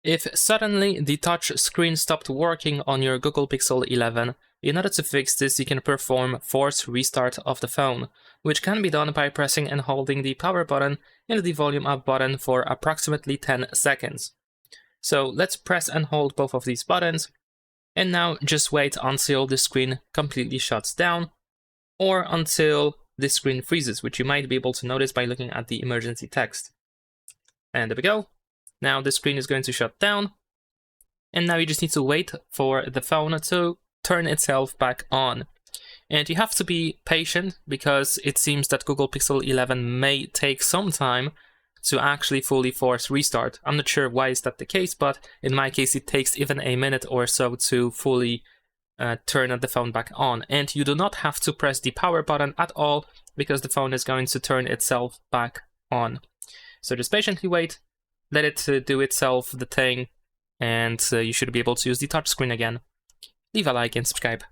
If suddenly the touch screen stopped working on your Google Pixel 11, in order to fix this, you can perform force restart of the phone, which can be done by pressing and holding the power button and the volume up button for approximately 10 seconds. So let's press and hold both of these buttons, and now just wait until the screen completely shuts down, or until the screen freezes, which you might be able to notice by looking at the emergency text. And there we go. Now the screen is going to shut down, and now you just need to wait for the phone to turn itself back on. And you have to be patient, because it seems that Google Pixel 11 may take some time to actually fully force restart. I'm not sure why is that the case, but in my case it takes even a minute or so to fully turn the phone back on. And you do not have to press the power button at all, because the phone is going to turn itself back on. So just patiently wait, let it do itself the thing, and you should be able to use the touchscreen again. Leave a like and subscribe.